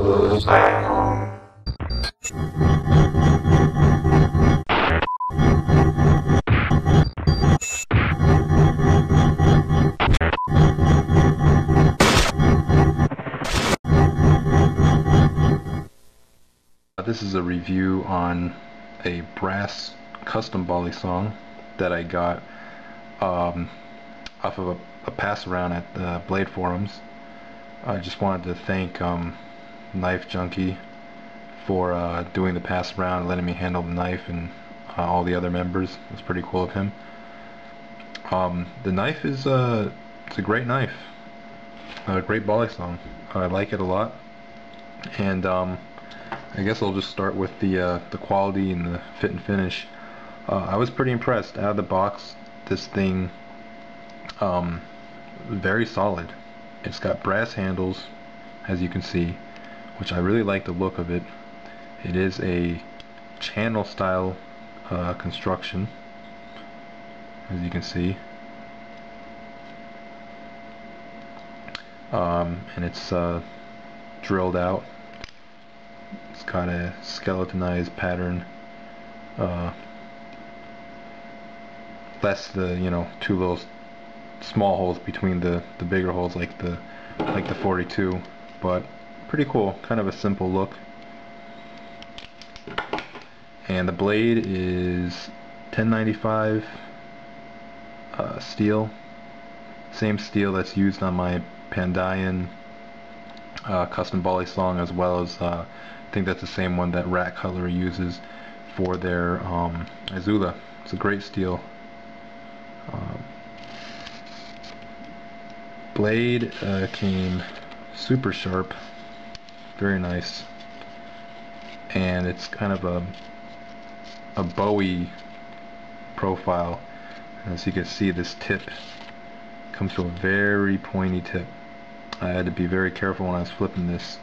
This is a review on a brass custom Balisong that I got off of a pass around at the Bladeforums. I just wanted to thank Nivejuncky for doing the pass around, letting me handle the knife, and all the other members. It was pretty cool of him. The knife is it's a great knife, a great Balisong. I like it a lot, and I guess I'll just start with the quality and the fit and finish. I was pretty impressed out of the box. This thing, very solid. It's got brass handles, as you can see, which I really like the look of it. It is a channel style construction, as you can see, and it's drilled out. It's got a skeletonized pattern, less the two little small holes between the bigger holes like the 42, but pretty cool. Kind of a simple look. And the blade is 1095 steel, same steel that's used on my Pandion custom Balisong, as well as I think that's the same one that Rat Cutlery uses for their Azula. It's a great steel. Blade came super sharp, very nice, and it's kind of a bowie profile. As you can see, this tip comes to a very pointy tip. I had to be very careful when I was flipping this,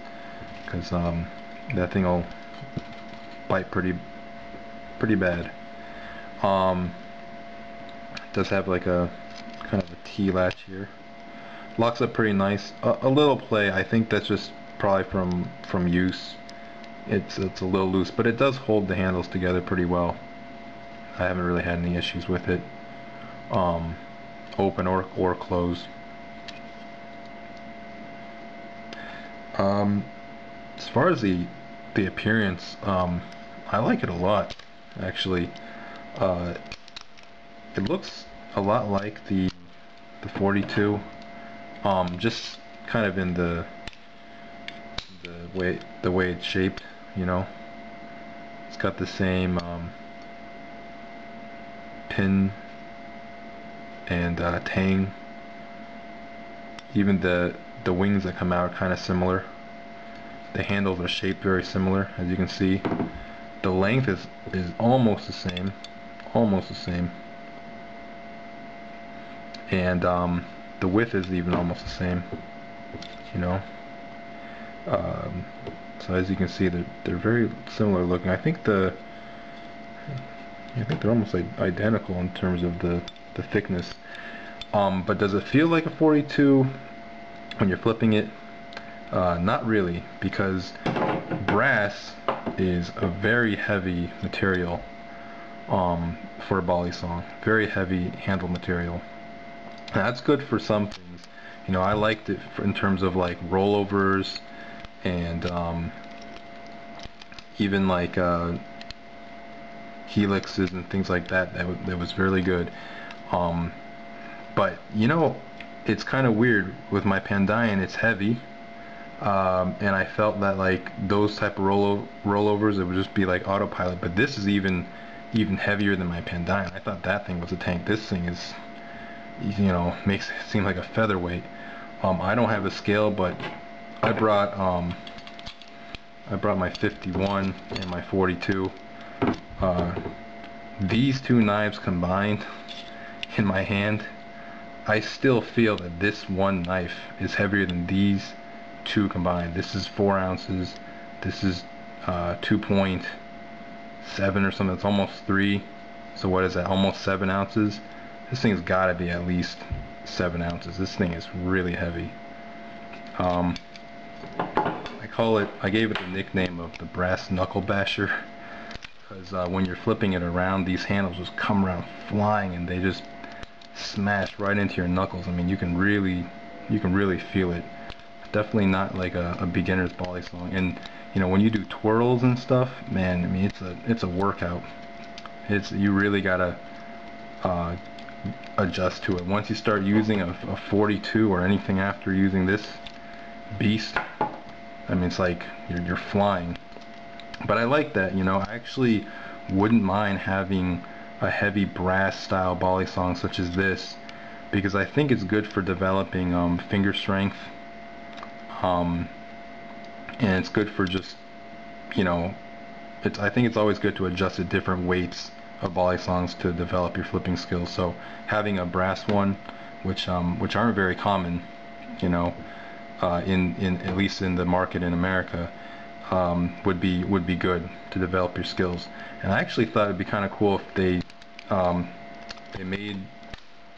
because that thing will bite pretty bad. It does have like a kind of a T-latch here. Locks up pretty nice. A little play. I think that's just probably from use. It's a little loose, but it does hold the handles together pretty well. I haven't really had any issues with it, open or close. As far as the appearance, I like it a lot, actually. It looks a lot like the 42, just kind of in the way it's shaped, It's got the same pin and tang. Even the wings that come out are kind of similar. The handles are shaped very similar, as you can see. The length is almost the same, and the width is even almost the same, so as you can see, they're very similar looking. I think they're almost like identical in terms of the thickness. But does it feel like a 42 when you're flipping it? Not really, because brass is a very heavy material for a Balisong. Very heavy handle material. And that's good for some things. I liked it in terms of like rollovers and even like helixes and things like that. That was really good. But it's kind of weird with my Pandion. It's heavy. And I felt that like those type of rollovers, it would just be like autopilot. But this is even heavier than my Pandion. I thought that thing was a tank. This thing is, makes it seem like a featherweight. I don't have a scale, but I brought my 51 and my 42. These two knives combined in my hand, I still feel that this one knife is heavier than these two combined. This is 4 ounces. This is 2.7 or something. It's almost 3. So what is that? Almost 7 ounces. This thing's got to be at least 7 ounces. This thing is really heavy. Like I gave it the nickname of the brass knuckle basher, because when you're flipping it around, these handles just come around flying and they just smash right into your knuckles. I mean, you can really feel it. Definitely not like a beginner's Balisong. And you know, when you do twirls and stuff, man, I mean, it's a workout. You really gotta adjust to it. Once you start using a 42 or anything after using this beast, I mean, it's like you're flying. But I like that, you know. I actually wouldn't mind having a heavy brass style Balisong such as this, because I think it's good for developing finger strength, and it's good for just, you know, I think it's always good to adjust at different weights of Balisongs to develop your flipping skills. So having a brass one, which aren't very common, you know, in at least in the market in America, would be good to develop your skills. And I actually thought it'd be kind of cool if they made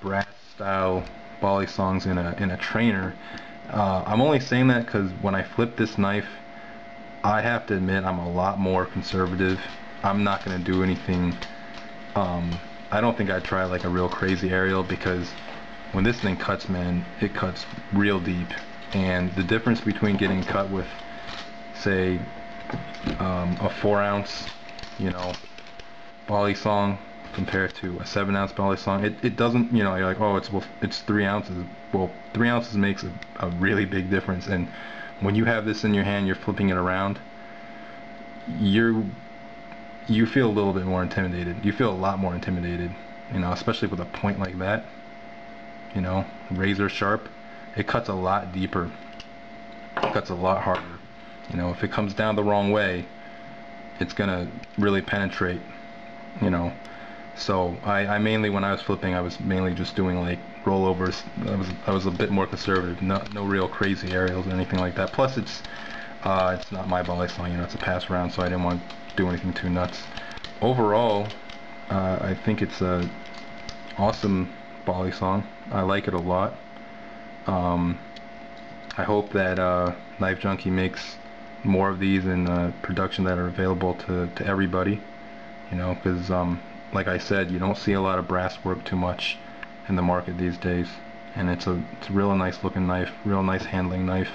brass style Balisongs in a trainer. I'm only saying that because when I flip this knife, I have to admit I'm a lot more conservative. I'm not going to do anything. I don't think I'd try like a real crazy aerial, because when this thing cuts, man, it cuts real deep. And the difference between getting cut with, say, a 4-ounce, you know, Balisong compared to a 7-ounce Balisong, it doesn't, you know, you're like, oh, it's 3 ounces. Well, 3 ounces makes a really big difference. And when you have this in your hand, you're flipping it around, you feel a little bit more intimidated. You feel a lot more intimidated, you know, especially with a point like that, you know, razor sharp. It cuts a lot deeper. It cuts a lot harder. You know, if it comes down the wrong way, it's gonna really penetrate, you know. So I mainly, when I was flipping, I was mainly just doing like rollovers. I was a bit more conservative. No real crazy aerials or anything like that. Plus it's not my Balisong, you know, it's a pass around, so I didn't want to do anything too nuts. Overall, I think it's a awesome Balisong. I like it a lot. I hope that Nivejuncky makes more of these in production that are available to everybody, you know, because like I said, you don't see a lot of brass work too much in the market these days, and it's a real nice looking knife, real nice handling knife.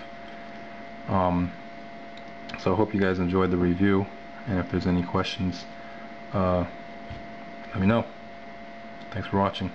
So I hope you guys enjoyed the review, and if there's any questions, let me know. Thanks for watching.